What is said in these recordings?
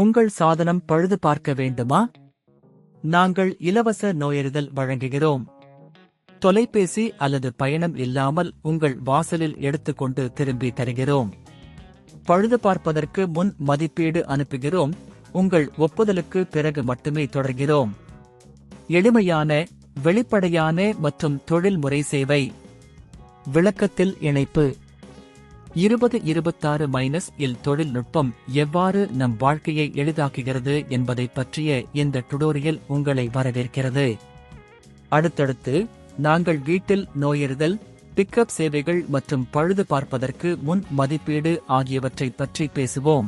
உங்கள் சாதனம் பழுது பார்க்க வேண்டுமா? நாங்கள் இலவச நோயறிதல் வழங்குகிறோம். தொலைபேசி அல்லது பயணம் இல்லாமல் உங்கள் வாசலில் எடுத்துக்கொண்டு திரும்பி தருகிறோம். பழுது பார்ப்பதற்கு முன் மதிப்பீடு அனுப்புகிறோம். உங்கள் ஒப்புதலுக்கு பிறகு மட்டுமே தொடர்கிறோம். எளிமையான, வெளிப்படையான மற்றும் தொழில்முறை சேவை. விளக்கத்தில் இணைப்பு. 2026 தொழில்நுட்பம் எவ்வாறு நம் வாழ்க்கையை எளிதாக்குகிறது என்பதை பற்றிய இந்த டுடோரியல் உங்களை வரவேற்கிறது. அடுத்தடுத்து நாங்கள் வீட்டில் நோயறிதல், பிக்கப் சேவைகள் மற்றும் பழுது பார்ப்பதற்கு முன் மதிப்பீடு ஆகியவற்றை பற்றி பேசுவோம்.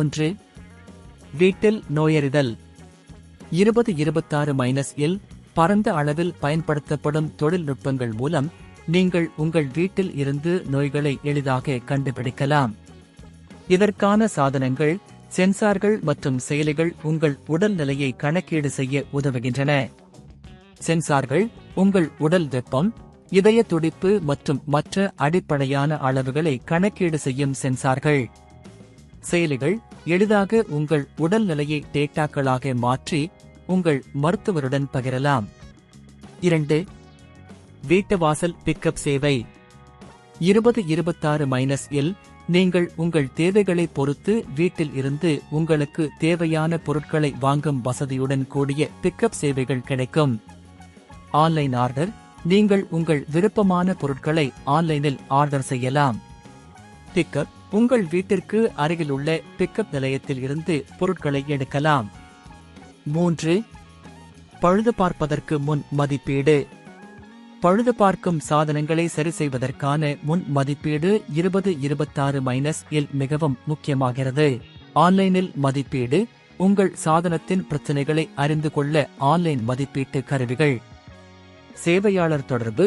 1. வீட்டில் நோயறிதல். 2026 பரந்த அளவில் பயன்படுத்தப்படும் தொழில்நுட்பங்கள் மூலம் நீங்கள் உங்கள் வீட்டில் இருந்து நோய்களை எளிதாக கண்டுபிடிக்கலாம். இதற்கான சாதனங்கள், சென்சார்கள் மற்றும் செயலிகள் உங்கள் உடல் நிலையை கணக்கீடு செய்ய உதவுகின்றன. சென்சார்கள் உங்கள் உடல் வெப்பம், இதய துடிப்பு மற்றும் மற்ற அடிப்படையான அளவுகளை கணக்கீடு செய்யும் சென்சார்கள். செயலிகள் எளிதாக உங்கள் உடல் நிலையை டேட்டாக்களாக மாற்றி உங்கள் மருத்துவருடன் பகிரலாம். 2. வீட்டு வாசல் பிக்கப் சேவை. 2026 நீங்கள் உங்கள் தேவைகளை பொறுத்து வீட்டில் இருந்து உங்களுக்கு தேவையான பொருட்களை வாங்கும் வசதியுடன் கூடிய பிக்கப் சேவைகள் கிடைக்கும். Online order. நீங்கள் உங்கள் விருப்பமான பொருட்களை ஆன்லைனில் ஆர்டர் செய்யலாம். பிக்கப். உங்கள் வீட்டிற்கு அருகிலுள்ள பிக்கப் நிலையத்தில் இருந்து பொருட்களை எடுக்கலாம். 3. பழுது பார்ப்பதற்கு முன் மதிப்பீடு. பழுது பார்க்கும் சாதனங்களை சரிசெய்வதற்கான முன் மதிப்பீடு 2026 மிகவும் முக்கியமாகிறது. ஆன்லைனில் மதிப்பீடு. உங்கள் சாதனத்தின் பிரச்சனைகளை அறிந்து கொள்ள ஆன்லைன் மதிப்பீட்டு கருவிகள். சேவையாளர் தொடர்பு.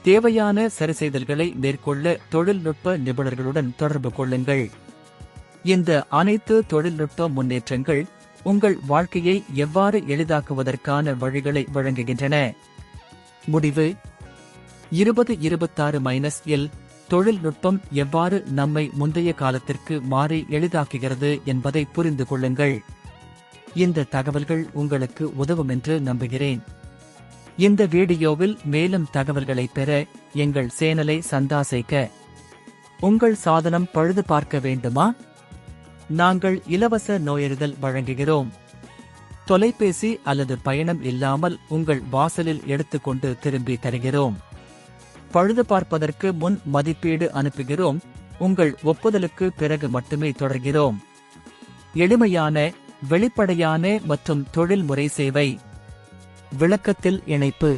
தேவையான சரிசெய்தல்களை மேற்கொள்ள தொழில்நுட்ப நிபுணர்களுடன் தொடர்பு கொள்ளுங்கள். இந்த அனைத்து தொழில்நுட்ப முன்னேற்றங்கள் உங்கள் வாழ்க்கையை எவ்வாறு எளிதாக்குவதற்கான வழிகளை வழங்குகின்றன. முடிவு. 2026 தொழில்நுட்பம் எவ்வாறு நம்மை முந்தைய காலத்திற்கு மாறி எளிதாக்குகிறது என்பதை புரிந்து கொள்ளுங்கள். இந்த தகவல்கள் உங்களுக்கு உதவும் என்று நம்புகிறேன். இந்த வீடியோவில் மேலும் தகவல்களை பெற எங்கள் சேனலை சந்தாசைக்க. உங்கள் சாதனம் பழுது பார்க்க வேண்டுமா? நாங்கள் இலவச நோயறிதல் வழங்குகிறோம். தொலைபேசி அல்லது பயணம் இல்லாமல் உங்கள் வாசலில் எடுத்துக்கொண்டு திரும்பி தருகிறோம். பழுது பார்ப்பதற்கு முன் மதிப்பீடு அனுப்புகிறோம். உங்கள் ஒப்புதலுக்கு பிறகு மட்டுமே தொடர்கிறோம். எளிமையான, வெளிப்படையான மற்றும் தொழில்முறை சேவை. விளக்கத்தில் இணைப்பு.